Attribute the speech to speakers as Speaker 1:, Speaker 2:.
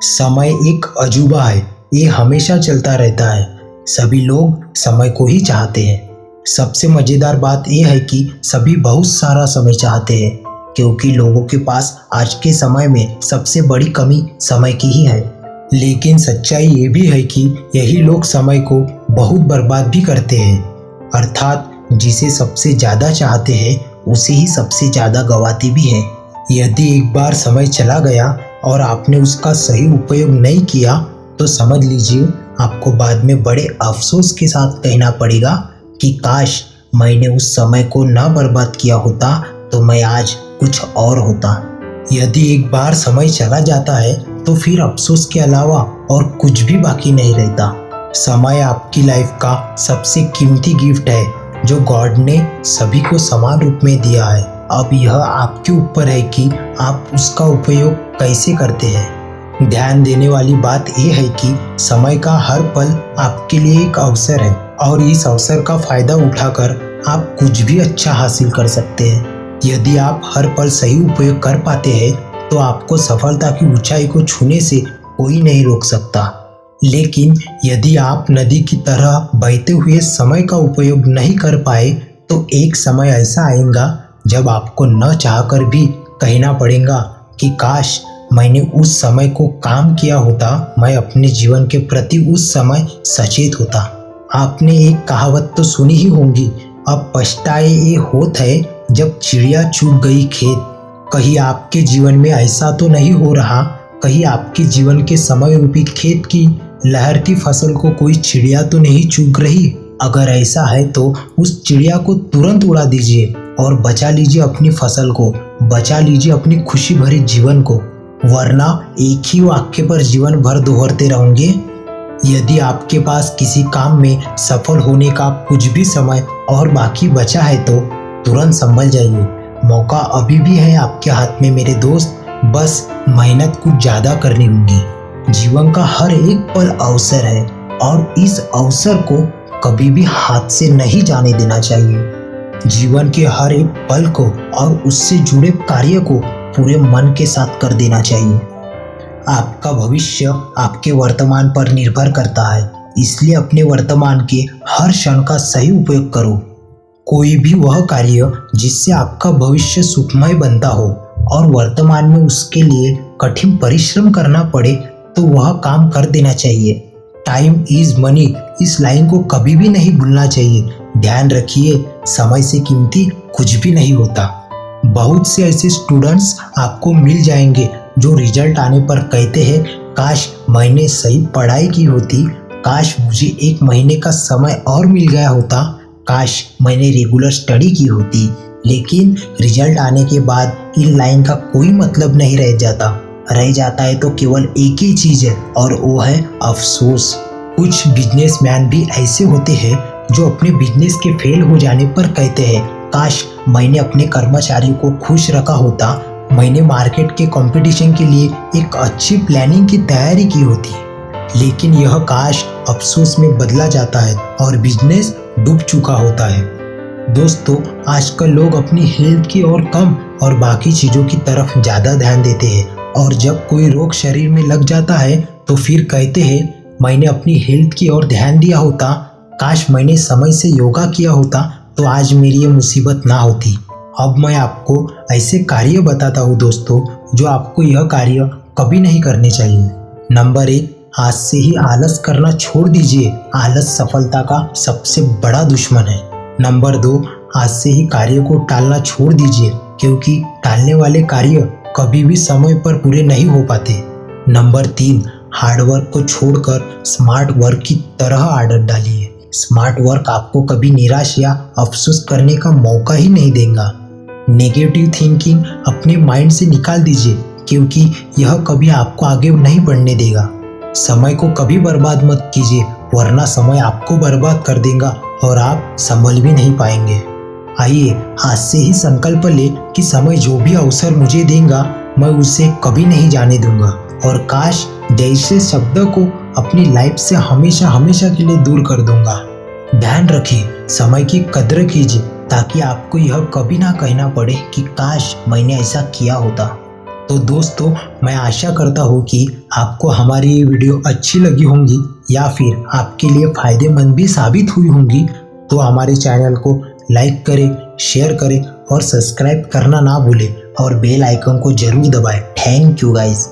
Speaker 1: समय एक अजूबा है, ये हमेशा चलता रहता है। सभी लोग समय को ही चाहते हैं। सबसे मज़ेदार बात यह है कि सभी बहुत सारा समय चाहते हैं, क्योंकि लोगों के पास आज के समय में सबसे बड़ी कमी समय की ही है। लेकिन सच्चाई ये भी है कि यही लोग समय को बहुत बर्बाद भी करते हैं, अर्थात जिसे सबसे ज़्यादा चाहते हैं उसे ही सबसे ज़्यादा गंवाते भी हैं। यदि एक बार समय चला गया और आपने उसका सही उपयोग नहीं किया तो समझ लीजिए आपको बाद में बड़े अफसोस के साथ कहना पड़ेगा कि काश मैंने उस समय को ना बर्बाद किया होता तो मैं आज कुछ और होता। यदि एक बार समय चला जाता है तो फिर अफसोस के अलावा और कुछ भी बाकी नहीं रहता। समय आपकी लाइफ का सबसे कीमती गिफ्ट है जो गॉड ने सभी को समान रूप में दिया है। अब यह आपके ऊपर है कि आप उसका उपयोग कैसे करते हैं। ध्यान देने वाली बात यह है कि समय का हर पल आपके लिए एक अवसर है और इस अवसर का फायदा उठाकर आप कुछ भी अच्छा हासिल कर सकते हैं। यदि आप हर पल सही उपयोग कर पाते हैं तो आपको सफलता की ऊंचाई को छूने से कोई नहीं रोक सकता। लेकिन यदि आप नदी की तरह बहते हुए समय का उपयोग नहीं कर पाए तो एक समय ऐसा आएगा जब आपको न चाहकर भी कहना पड़ेगा कि काश मैंने उस समय को काम किया होता, मैं अपने जीवन के प्रति उस समय सचेत होता। आपने एक कहावत तो सुनी ही होगी, अब पछताए ये होत है जब चिड़िया चुग गई खेत। कहीं आपके जीवन में ऐसा तो नहीं हो रहा, कहीं आपके जीवन के समय रूपी खेत की लहरती फसल को कोई चिड़िया तो नहीं चुग रही। अगर ऐसा है तो उस चिड़िया को तुरंत उड़ा दीजिए और बचा लीजिए अपनी फसल को, बचा लीजिए अपनी खुशी भरे जीवन को, वरना एक ही वाक्य पर जीवन भर दोहराते रहोगे। यदि आपके पास किसी काम में सफल होने का कुछ भी समय और बाकी बचा है तो तुरंत संभल जाइए। मौका अभी भी है आपके हाथ में मेरे दोस्त, बस मेहनत कुछ ज़्यादा करनी होगी। जीवन का हर एक पल अवसर है और इस अवसर को कभी भी हाथ से नहीं जाने देना चाहिए। जीवन के हर एक पल को और उससे जुड़े कार्य को पूरे मन के साथ कर देना चाहिए। आपका भविष्य आपके वर्तमान पर निर्भर करता है, इसलिए अपने वर्तमान के हर क्षण का सही उपयोग करो। कोई भी वह कार्य जिससे आपका भविष्य सुखमय बनता हो और वर्तमान में उसके लिए कठिन परिश्रम करना पड़े तो वह काम कर देना चाहिए। टाइम इज मनी, इस लाइन को कभी भी नहीं भूलना चाहिए। ध्यान रखिए, समय से कीमती कुछ भी नहीं होता। बहुत से ऐसे स्टूडेंट्स आपको मिल जाएंगे जो रिजल्ट आने पर कहते हैं काश मैंने सही पढ़ाई की होती, काश मुझे एक महीने का समय और मिल गया होता, काश मैंने रेगुलर स्टडी की होती। लेकिन रिजल्ट आने के बाद इन लाइन का कोई मतलब नहीं रह जाता है तो केवल एक ही चीज़ है और वो है अफसोस। कुछ बिजनेसमैन भी ऐसे होते हैं जो अपने बिजनेस के फेल हो जाने पर कहते हैं काश मैंने अपने कर्मचारियों को खुश रखा होता, मैंने मार्केट के कंपटीशन के लिए एक अच्छी प्लानिंग की तैयारी की होती। लेकिन यह काश अफसोस में बदला जाता है और बिजनेस डूब चुका होता है। दोस्तों, आजकल लोग अपनी हेल्थ की ओर कम और बाकी चीज़ों की तरफ ज़्यादा ध्यान देते हैं और जब कोई रोग शरीर में लग जाता है तो फिर कहते हैं मैंने अपनी हेल्थ की ओर ध्यान दिया होता, काश मैंने समय से योगा किया होता तो आज मेरी ये मुसीबत ना होती। अब मैं आपको ऐसे कार्य बताता हूँ दोस्तों जो आपको यह कार्य कभी नहीं करने चाहिए। नंबर 1, आज से ही आलस करना छोड़ दीजिए। आलस सफलता का सबसे बड़ा दुश्मन है। नंबर 2, आज से ही कार्य को टालना छोड़ दीजिए, क्योंकि टालने वाले कार्य कभी भी समय पर पूरे नहीं हो पाते। नंबर 3, हार्डवर्क को छोड़कर स्मार्ट वर्क की तरह आदत डालिए। स्मार्ट वर्क आपको कभी निराश या अफसोस करने का मौका ही नहीं देगा। नेगेटिव थिंकिंग अपने माइंड से निकाल दीजिए, क्योंकि यह कभी आपको आगे नहीं बढ़ने देगा। समय को कभी बर्बाद मत कीजिए, वरना समय आपको बर्बाद कर देगा और आप संभल भी नहीं पाएंगे। आइए आज से ही संकल्प ले कि समय जो भी अवसर मुझे देगा मैं उसे कभी नहीं जाने दूंगा और काश जैसे शब्द को अपनी लाइफ से हमेशा हमेशा के लिए दूर कर दूंगा। ध्यान रखिए, समय की कद्र कीजिए ताकि आपको यह कभी ना कहना पड़े कि काश मैंने ऐसा किया होता। तो दोस्तों, मैं आशा करता हूँ कि आपको हमारी ये वीडियो अच्छी लगी होंगी या फिर आपके लिए फायदेमंद भी साबित हुई होंगी। तो हमारे चैनल को लाइक करें, शेयर करें और सब्सक्राइब करना ना भूलें और बेल आइकन को जरूर दबाएं। Thank you guys.